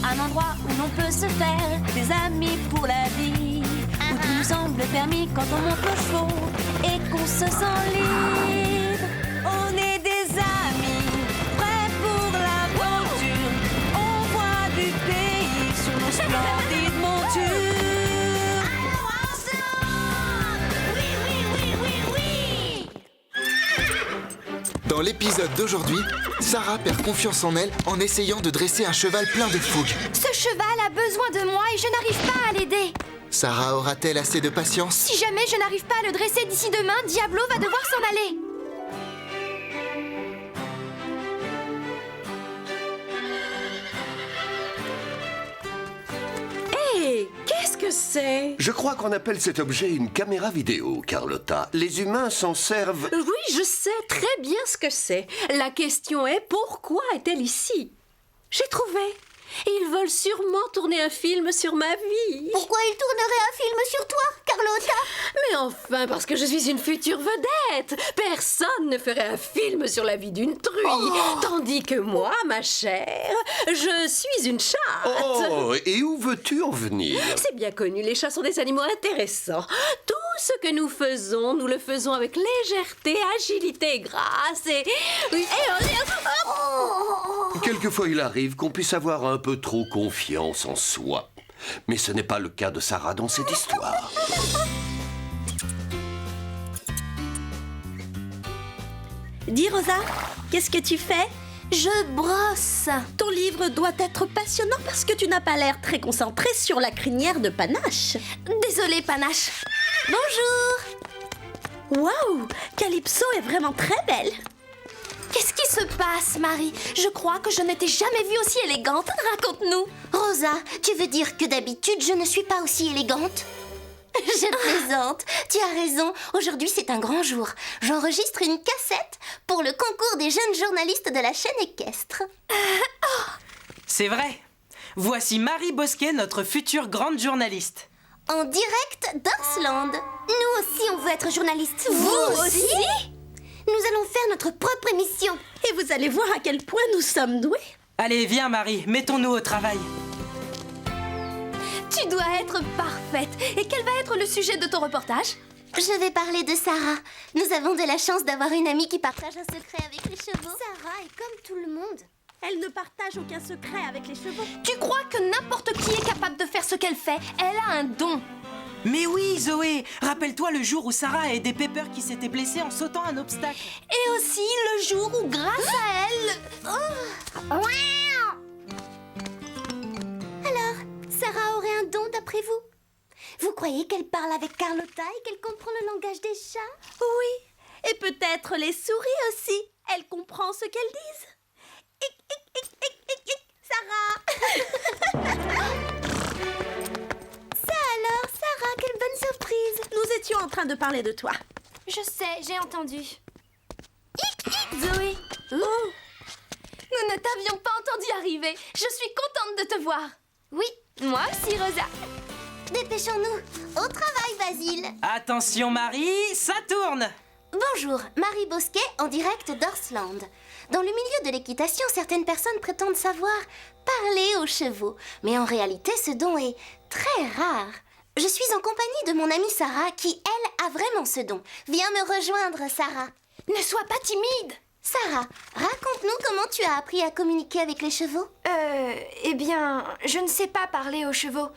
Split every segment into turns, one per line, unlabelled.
un endroit où l'on peut se faire des amis pour la vie, où tout nous semble permis quand on monte nos chevaux et qu'on se sent libre. On est des amis, prêts pour l'aventure. On voit du pays sur nos splendides montures. Alors ensemble, oui, oui, oui, oui, oui.
Dans l'épisode d'aujourd'hui, Sarah perd confiance en elle en essayant de dresser un cheval plein de fougue.
Ce cheval a besoin de moi et je n'arrive pas à l'aider.
Sarah aura-t-elle assez de patience?
Si jamais je n'arrive pas à le dresser d'ici demain, Diablo va devoir s'en aller.
Hé, qu'est-ce que c'est?
Je crois qu'on appelle cet objet une caméra vidéo, Carlotta. Les humains s'en servent...
Oui, je sais très bien ce que c'est. La question est, pourquoi est-elle ici? J'ai trouvé. Ils veulent sûrement tourner un film sur ma vie.
Pourquoi il tournerait un film sur toi, Carlotta?
Mais enfin, parce que je suis une future vedette. Personne ne ferait un film sur la vie d'une truie. Tandis que moi, ma chère, je suis une chatte.
Oh, et où veux-tu en venir?
C'est bien connu, les chats sont des animaux intéressants. Tout ce que nous faisons, nous le faisons avec légèreté, agilité et grâce. Et... oui,
Quelquefois, il arrive qu'on puisse avoir un peu trop confiance en soi. Mais ce n'est pas le cas de Sarah dans cette histoire.
Dis Rosa, qu'est-ce que tu fais?
Je brosse.
Ton livre doit être passionnant parce que tu n'as pas l'air très concentré sur la crinière de Panache.
Désolée, Panache. Bonjour.
Waouh, Calypso est vraiment très belle.
Qu'est-ce qui se passe, Marie? Je crois que je n'étais jamais vue aussi élégante. Raconte-nous.
Rosa, tu veux dire que d'habitude, je ne suis pas aussi élégante? Je plaisante. Tu as raison. Aujourd'hui, c'est un grand jour. J'enregistre une cassette pour le concours des jeunes journalistes de la chaîne équestre.
C'est vrai. Voici Marie Bosquet, notre future grande journaliste.
En direct d'Arsland. Nous aussi, on veut être journalistes.
Vous aussi?
Nous allons faire notre propre émission.
Et vous allez voir à quel point nous sommes doués.
Allez, viens Marie, mettons-nous au travail.
Tu dois être parfaite. Et quel va être le sujet de ton reportage?
Je vais parler de Sarah. Nous avons de la chance d'avoir une amie qui partage un secret avec les chevaux. Sarah est comme tout le monde.
Elle ne partage aucun secret avec les chevaux.
Tu crois que n'importe qui est capable de faire ce qu'elle fait? Elle a un don.
Mais oui, Zoé, rappelle-toi le jour où Sarah a aidé Pepper qui s'était blessée en sautant un obstacle.
Et aussi le jour où, grâce à elle...
Alors, Sarah aurait un don d'après vous? Vous croyez qu'elle parle avec Carlotta et qu'elle comprend le langage des chats?
Oui, et peut-être les souris aussi. Elle comprend ce qu'elles disent. Sarah.
Ça alors, Sarah, quelle bonne surprise!
Nous étions en train de parler de toi.
Je sais, j'ai entendu.
Zoé!
Oh. Nous ne t'avions pas entendu arriver. Je suis contente de te voir.
Oui,
Moi aussi, Rosa.
dépêchons-nous. Au travail, Basile!
Attention Marie, ça tourne!
Bonjour, Marie Bosquet en direct d'Arsland. Dans le milieu de l'équitation, certaines personnes prétendent savoir parler aux chevaux. Mais en réalité, ce don est très rare. Je suis en compagnie de mon amie Sarah qui, elle, a vraiment ce don. Viens me rejoindre, Sarah.
Ne sois pas timide.
Sarah, raconte-nous comment tu as appris à communiquer avec les chevaux.
Eh bien, je ne sais pas parler aux chevaux.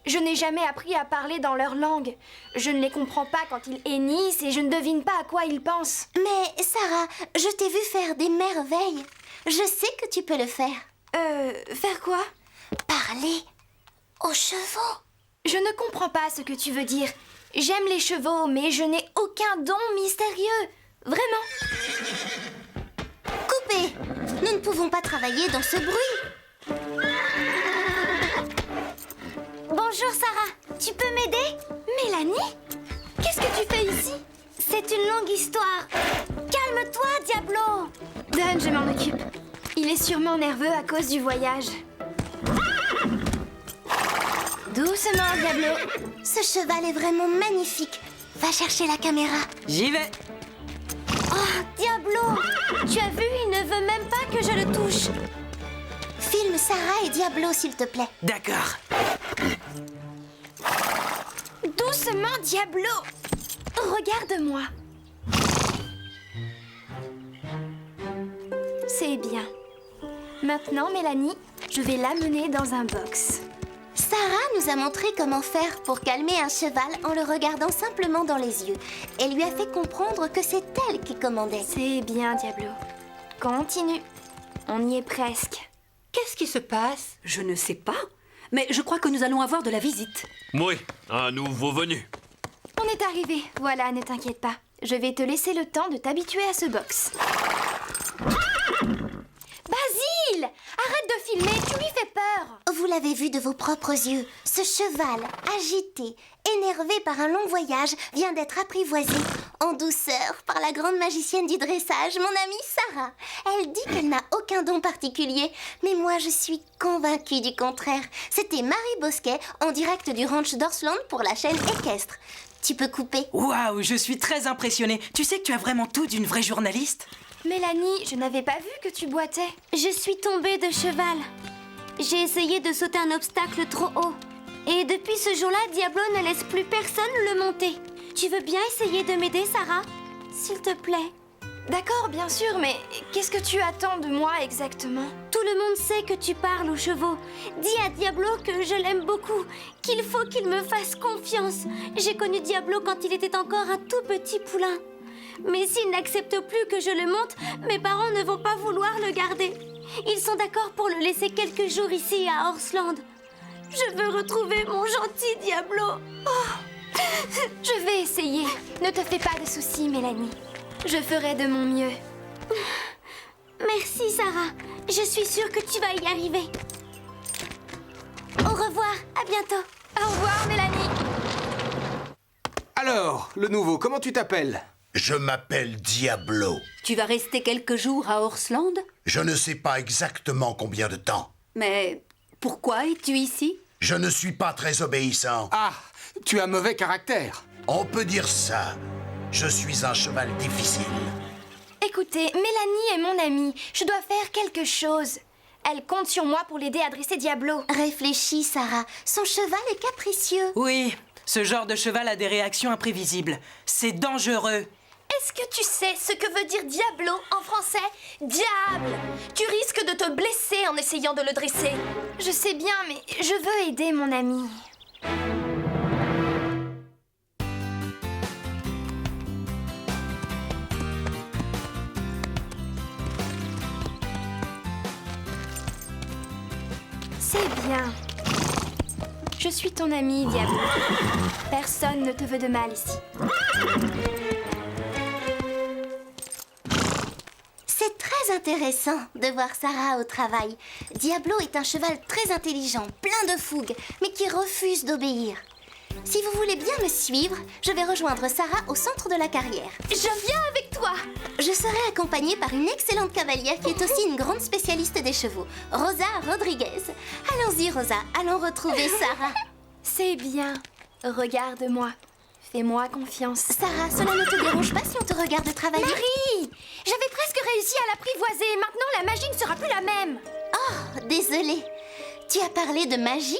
Je n'ai jamais appris à parler dans leur langue. Je ne les comprends pas quand ils hennissent et je ne devine pas à quoi ils pensent.
Mais Sarah, je t'ai vu faire des merveilles. Je sais que tu peux le faire.
Faire quoi?
Parler aux chevaux.
Je ne comprends pas ce que tu veux dire. J'aime les chevaux, mais je n'ai aucun don mystérieux. Vraiment.
Coupez! Nous ne pouvons pas travailler dans ce bruit. Bonjour Sarah, tu peux m'aider?
Mélanie? Qu'est-ce que tu fais ici?
C'est une longue histoire. Calme-toi, Diablo.
Donne, je m'en occupe. Il est sûrement nerveux à cause du voyage. Doucement, Diablo.
Ce cheval est vraiment magnifique. Va chercher la caméra.
J'y vais!
Oh, Diablo! Tu as vu, il ne veut même pas que je le touche. Fille Filme Sarah et Diablo, s'il te plaît.
D'accord.
Doucement, Diablo. Regarde-moi. C'est bien. Maintenant, Mélanie, je vais l'amener dans un box.
Sarah nous a montré comment faire pour calmer un cheval en le regardant simplement dans les yeux. Elle lui a fait comprendre que c'est elle qui commandait.
C'est bien, Diablo. Continue. On y est presque.
Qu'est-ce qui se passe? Je ne sais pas. Mais je crois que nous allons avoir de la visite.
Oui, un nouveau venu.
On est arrivé. Voilà, ne t'inquiète pas. Je vais te laisser le temps de t'habituer à ce box. Basile! Arrête de filmer, tu lui fais peur!
Vous l'avez vu de vos propres yeux. Ce cheval, agité, énervé par un long voyage, vient d'être apprivoisé en douceur par la grande magicienne du dressage, mon amie Sarah. Elle dit qu'elle n'a aucun don particulier, mais moi je suis convaincue du contraire. C'était Marie Bosquet en direct du ranch d'Orsland pour la chaîne équestre. Tu peux couper.
Waouh, je suis très impressionnée. Tu sais que tu as vraiment tout d'une vraie journaliste?
Mélanie, je n'avais pas vu que tu boitais.
Je suis tombée de cheval. J'ai essayé de sauter un obstacle trop haut. Et depuis ce jour-là, Diablo ne laisse plus personne le monter. Tu veux bien essayer de m'aider, Sarah? S'il te plaît.
D'accord, bien sûr, mais qu'est-ce que tu attends de moi exactement?
Tout le monde sait que tu parles aux chevaux. Dis à Diablo que je l'aime beaucoup, qu'il faut qu'il me fasse confiance. J'ai connu Diablo quand il était encore un tout petit poulain. Mais s'il n'accepte plus que je le monte, mes parents ne vont pas vouloir le garder. Ils sont d'accord pour le laisser quelques jours ici à Orsland. Je veux retrouver mon gentil Diablo.
Oh. Je vais essayer. Ne te fais pas de soucis, Mélanie. Je ferai de mon mieux.
Merci, Sarah. Je suis sûre que tu vas y arriver. Au revoir, à bientôt.
Au revoir, Mélanie.
Alors, le nouveau, comment tu t'appelles?
Je m'appelle Diablo.
Tu vas rester quelques jours à Orsland?
Je ne sais pas exactement combien de temps.
Mais pourquoi es-tu ici?
Je ne suis pas très obéissant.
Ah, tu as mauvais caractère.
On peut dire ça. Je suis un cheval difficile.
Écoutez, Mélanie est mon amie. Je dois faire quelque chose. Elle compte sur moi pour l'aider à dresser Diablo.
Réfléchis, Sarah. Son cheval est capricieux.
Oui, ce genre de cheval a des réactions imprévisibles. C'est dangereux.
Est-ce que tu sais ce que veut dire Diablo en français? Diable! Tu risques de te blesser en essayant de le dresser. Je sais bien, mais je veux aider mon ami. C'est bien. Je suis ton ami, Diablo. Personne ne te veut de mal ici.
C'est très intéressant de voir Sarah au travail. Diablo est un cheval très intelligent, plein de fougue, mais qui refuse d'obéir. Si vous voulez bien me suivre, je vais rejoindre Sarah au centre de la carrière.
Je viens avec toi!
Je serai accompagnée par une excellente cavalière qui est aussi une grande spécialiste des chevaux, Rosa Rodriguez. Allons-y, Rosa, allons retrouver Sarah.
C'est bien. Regarde-moi. Fais-moi confiance.
Sarah, cela ne te dérange pas si on te regarde travailler?
Marie! J'avais presque réussi à l'apprivoiser. Maintenant, la magie ne sera plus la même.
Oh, désolée. Tu as parlé de magie?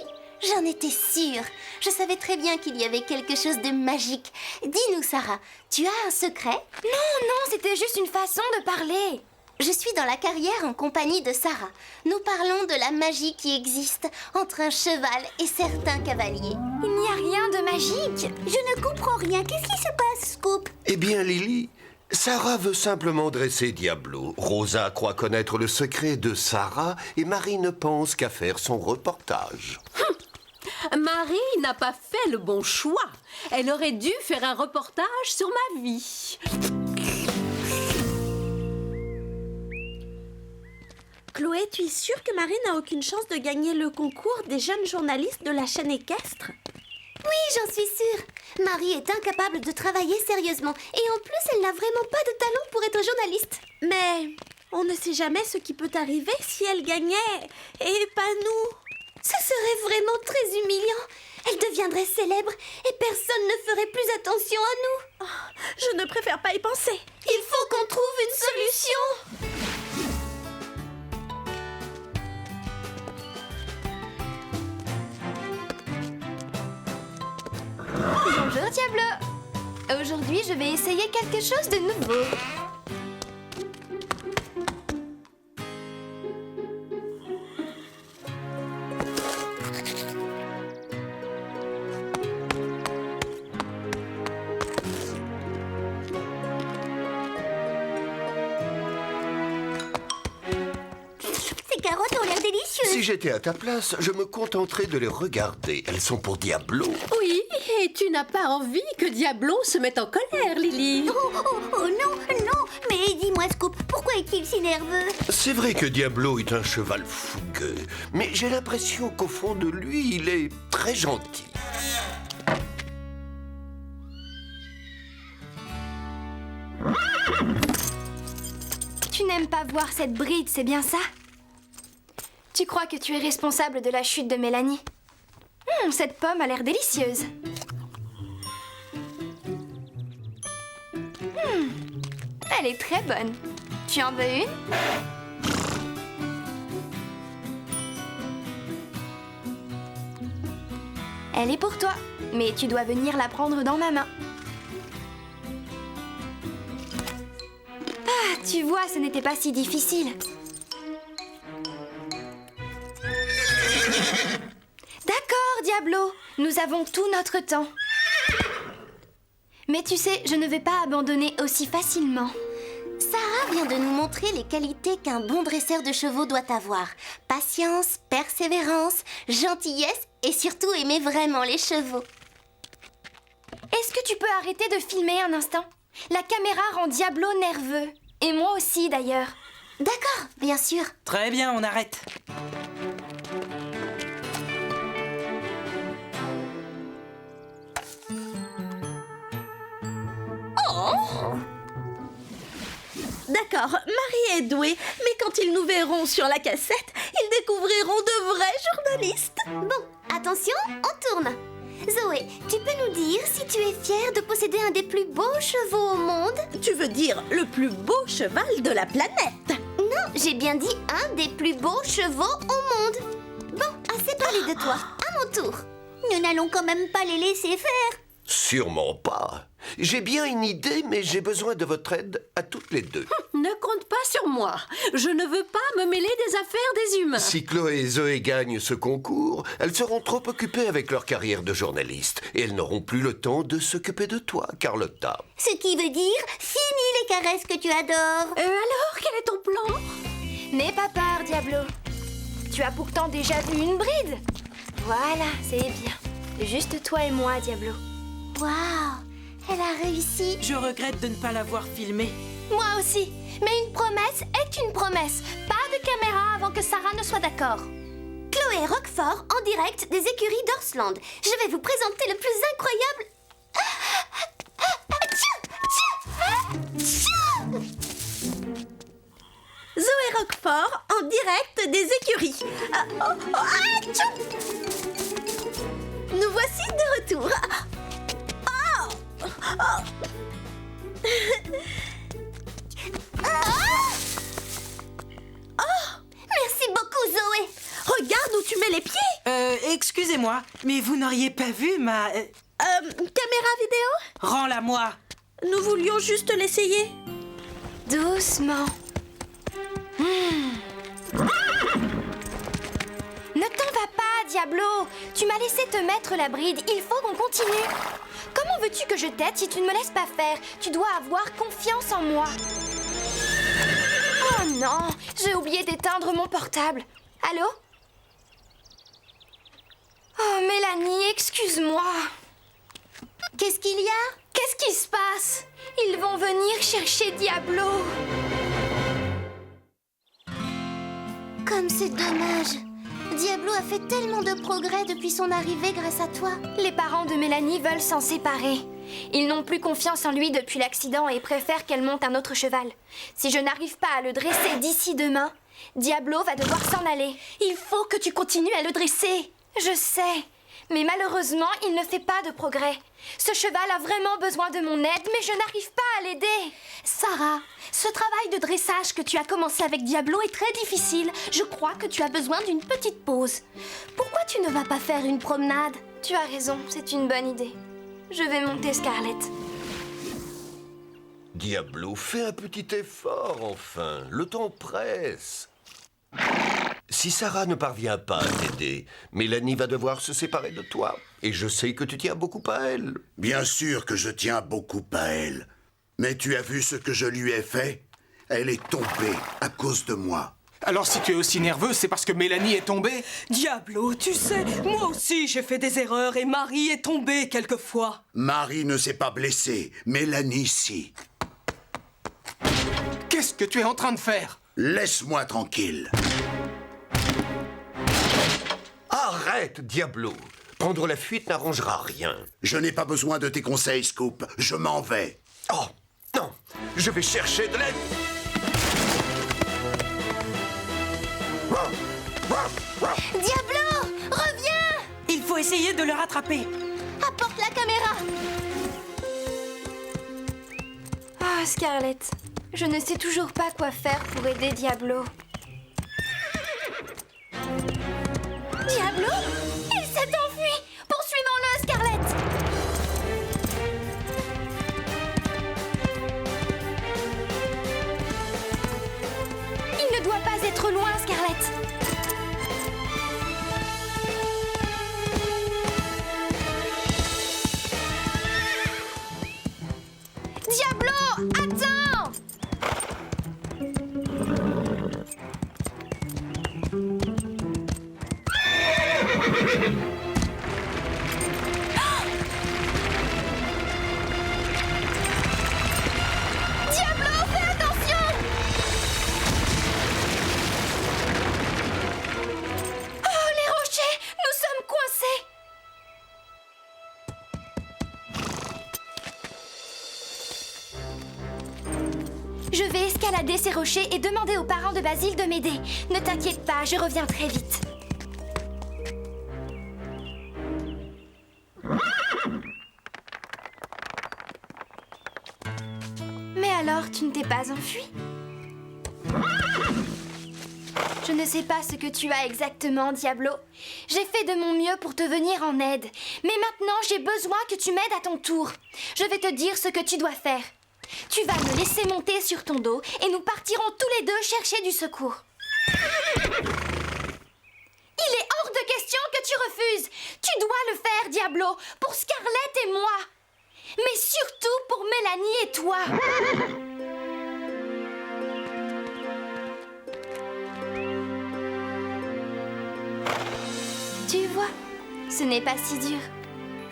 J'en étais sûre. Je savais très bien qu'il y avait quelque chose de magique. Dis-nous, Sarah, tu as un secret?
Non, c'était juste une façon de parler.
Je suis dans la carrière en compagnie de Sarah. Nous parlons de la magie qui existe entre un cheval et certains cavaliers.
Il n'y a rien de magique.
Je ne comprends rien. Qu'est-ce qui se passe, Scoop?
Eh bien, Lily, Sarah veut simplement dresser Diablo. Rosa croit connaître le secret de Sarah et Marie ne pense qu'à faire son reportage.
Marie n'a pas fait le bon choix. Elle aurait dû faire un reportage sur ma vie.
Chloé, tu es sûre que Marie n'a aucune chance de gagner le concours des jeunes journalistes de la chaîne équestre?
Oui, j'en suis sûre. Marie est incapable de travailler sérieusement. Et en plus, elle n'a vraiment pas de talent pour être journaliste.
Mais on ne sait jamais ce qui peut arriver si elle gagnait, et pas nous.
Ce serait vraiment très humiliant. Elle deviendrait célèbre et personne ne ferait plus attention à nous.
Oh, je ne préfère pas y penser.
Il faut qu'on trouve une solution.
Bonjour Diablo. Aujourd'hui, je vais essayer quelque chose de nouveau.
Ces carottes ont l'air délicieuses.
Si j'étais à ta place, je me contenterais de les regarder. Elles sont pour Diablo.
Oui, et tu n'as pas envie que Diablo se mette en colère, Lily.
Oh non, non. Mais dis-moi, Scoop, pourquoi est-il si nerveux?
C'est vrai que Diablo est un cheval fougueux, mais j'ai l'impression qu'au fond de lui, il est très gentil.
Tu n'aimes pas voir cette bride, c'est bien ça? Tu crois que tu es responsable de la chute de Mélanie? Cette pomme a l'air délicieuse. Elle est très bonne. Tu en veux une? Elle est pour toi, mais tu dois venir la prendre dans ma main. Ah, tu vois, ce n'était pas si difficile. D'accord, Diablo, nous avons tout notre temps. Mais tu sais, je ne vais pas abandonner aussi facilement.
Sarah vient de nous montrer les qualités qu'un bon dresseur de chevaux doit avoir. Patience, persévérance, gentillesse et surtout aimer vraiment les chevaux.
Est-ce que tu peux arrêter de filmer un instant? La caméra rend Diablo nerveux. Et moi aussi, d'ailleurs.
D'accord, bien sûr.
Très bien, on arrête.
D'accord, Marie est douée, mais quand ils nous verront sur la cassette, ils découvriront de vrais journalistes.
Bon, attention, on tourne. Zoé, tu peux nous dire si tu es fière de posséder un des plus beaux chevaux au monde?
Tu veux dire le plus beau cheval de la planète?
Non, j'ai bien dit un des plus beaux chevaux au monde. Bon, assez parlé de toi. À mon tour. Nous n'allons quand même pas les laisser faire.
Sûrement pas. J'ai bien une idée, mais j'ai besoin de votre aide à toutes les deux.
Ne compte pas sur moi. Je ne veux pas me mêler des affaires des humains.
Si Chloé et Zoé gagnent ce concours, elles seront trop occupées avec leur carrière de journaliste et elles n'auront plus le temps de s'occuper de toi, Carlotta.
Ce qui veut dire fini les caresses que tu adores.
Alors, quel est ton plan?
N'aie pas peur, Diablo. Tu as pourtant déjà vu une bride. Voilà, c'est bien. Juste toi et moi, Diablo.
Waouh, elle a réussi.
Je regrette de ne pas l'avoir filmé.
Moi aussi. Mais une promesse est une promesse. Pas de caméra avant que Sarah ne soit d'accord.
Chloé Roquefort en direct des écuries d'Orsland. Je vais vous présenter le plus incroyable...
Zoé Roquefort en direct des écuries. Nous voici de retour.
Merci beaucoup, Zoé.
Regarde où tu mets les pieds.
Excusez-moi, mais vous n'auriez pas vu ma...
Caméra vidéo?
Rends-la-moi.
Nous voulions juste l'essayer.
Doucement. Ne t'en va pas, Diablo. Tu m'as laissé te mettre la bride. Il faut qu'on continue. Comment veux-tu que je t'aide si tu ne me laisses pas faire? Tu dois avoir confiance en moi. Oh non, j'ai oublié d'éteindre mon portable. Allô? Oh, Mélanie, excuse-moi.
Qu'est-ce qu'il y a?
Qu'est-ce qui se passe? Ils vont venir chercher Diablo.
Comme c'est dommage. Diablo a fait tellement de progrès depuis son arrivée grâce à toi.
Les parents de Mélanie veulent s'en séparer. Ils n'ont plus confiance en lui depuis l'accident et préfèrent qu'elle monte un autre cheval. Si je n'arrive pas à le dresser d'ici demain, Diablo va devoir s'en aller. Il faut que tu continues à le dresser. Je sais, mais malheureusement, il ne fait pas de progrès. Ce cheval a vraiment besoin de mon aide, mais je n'arrive pas à l'aider.
Sarah, ce travail de dressage que tu as commencé avec Diablo est très difficile. Je crois que tu as besoin d'une petite pause. Pourquoi tu ne vas pas faire une promenade?
Tu as raison, c'est une bonne idée. Je vais monter, Scarlett.
Diablo, fais un petit effort, enfin. Le temps presse. Si Sarah ne parvient pas à t'aider, Mélanie va devoir se séparer de toi. Et je sais que tu tiens beaucoup à elle.
Bien sûr que je tiens beaucoup à elle. Mais tu as vu ce que je lui ai fait? Elle est tombée à cause de moi.
Alors si tu es aussi nerveux, c'est parce que Mélanie est tombée?
Diablo, tu sais, moi aussi j'ai fait des erreurs et Marie est tombée quelquefois.
Marie ne s'est pas blessée, Mélanie si.
Qu'est-ce que tu es en train de faire?
Laisse-moi tranquille.
Arrête, Diablo. Prendre la fuite n'arrangera rien.
Je n'ai pas besoin de tes conseils, Scoop. Je m'en vais.
Oh, non. Je vais chercher de l'aide.
Diablo, reviens!
Il faut essayer de le rattraper.
Apporte la caméra.
Ah, Scarlett, je ne sais toujours pas quoi faire pour aider Diablo.
Diablo? Il s'est enfui! Poursuivons-le, Scarlett!
Il ne doit pas être loin, Scarlett.
Diablo, attends! Diablo, fais attention! Oh, les rochers! Nous sommes coincés!
Je vais escalader ces rochers et demander aux parents de Basile de m'aider. Ne t'inquiète pas, je reviens très vite. Mais alors, tu ne t'es pas enfui? Je ne sais pas ce que tu as exactement, Diablo. J'ai fait de mon mieux pour te venir en aide. Mais maintenant, j'ai besoin que tu m'aides à ton tour. Je vais te dire ce que tu dois faire. Tu vas me laisser monter sur ton dos et nous partirons tous les deux chercher du secours. Il est hors de question que tu refuses. Tu dois le faire, Diablo, pour Scarlett et moi. Mais surtout pour Mélanie et toi. Tu vois, ce n'est pas si dur.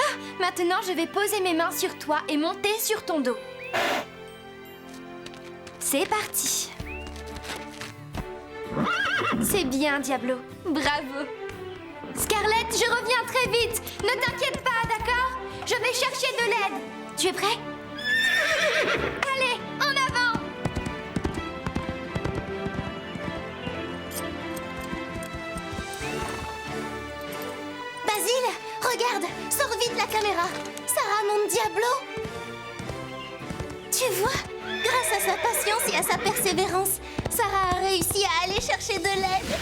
Ah, maintenant je vais poser mes mains sur toi et monter sur ton dos. C'est parti. C'est bien, Diablo. Bravo. Scarlett, je reviens très vite. Ne t'inquiète pas, d'accord? Je vais chercher de l'aide. Tu es prêt? Allez, en avant!
Basile, regarde, sors vite la caméra. Sarah, mon Diablo. Tu vois, grâce à sa patience et à sa persévérance, Sarah a réussi à aller chercher de l'aide.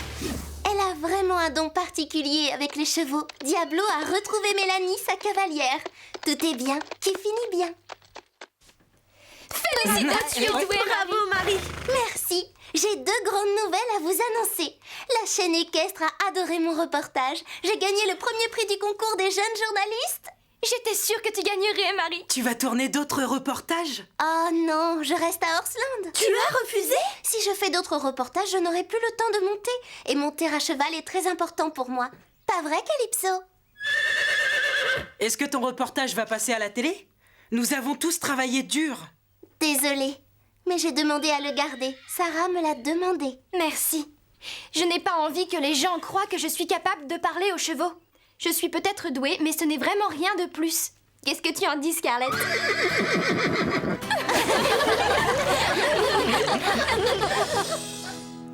Elle a vraiment un don particulier avec les chevaux. Diablo a retrouvé Mélanie, sa cavalière. Tout est bien, qui finit bien.
Félicitations,
Bravo, Marie.
Merci. J'ai 2 grandes nouvelles à vous annoncer. La chaîne équestre a adoré mon reportage. J'ai gagné le premier prix du concours des jeunes journalistes.
J'étais sûre que tu gagnerais, Marie.
Tu vas tourner d'autres reportages?
Oh non, je reste à Horseland.
Tu as refusé?
Si je fais d'autres reportages, je n'aurai plus le temps de monter. Et monter à cheval est très important pour moi. Pas vrai, Calypso?
Est-ce que ton reportage va passer à la télé? Nous avons tous travaillé dur.
Désolée, mais j'ai demandé à le garder. Sarah me l'a demandé.
Merci. Je n'ai pas envie que les gens croient que je suis capable de parler aux chevaux. Je suis peut-être douée, mais ce n'est vraiment rien de plus. Qu'est-ce que tu en dis, Scarlett?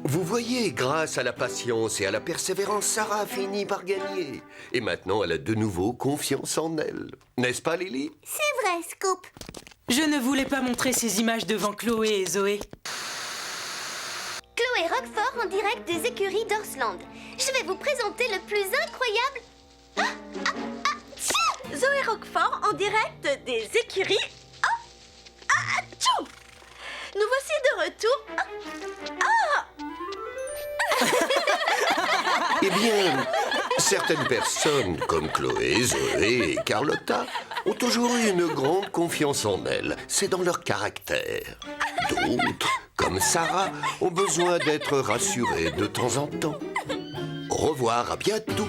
Vous voyez, grâce à la patience et à la persévérance, Sarah a fini par gagner. Et maintenant, elle a de nouveau confiance en elle. N'est-ce pas, Lily?
C'est vrai, Scoop.
Je ne voulais pas montrer ces images devant Chloé et Zoé.
Chloé Roquefort en direct des écuries d'Horseland. Je vais vous présenter le plus incroyable... Tchou!
Zoé Roquefort en direct des écuries. Tchou! Nous voici de retour.
Eh bien, certaines personnes, comme Chloé, Zoé et Carlotta, ont toujours eu une grande confiance en elles. C'est dans leur caractère. D'autres, comme Sarah, ont besoin d'être rassurées de temps en temps. Au revoir, à bientôt.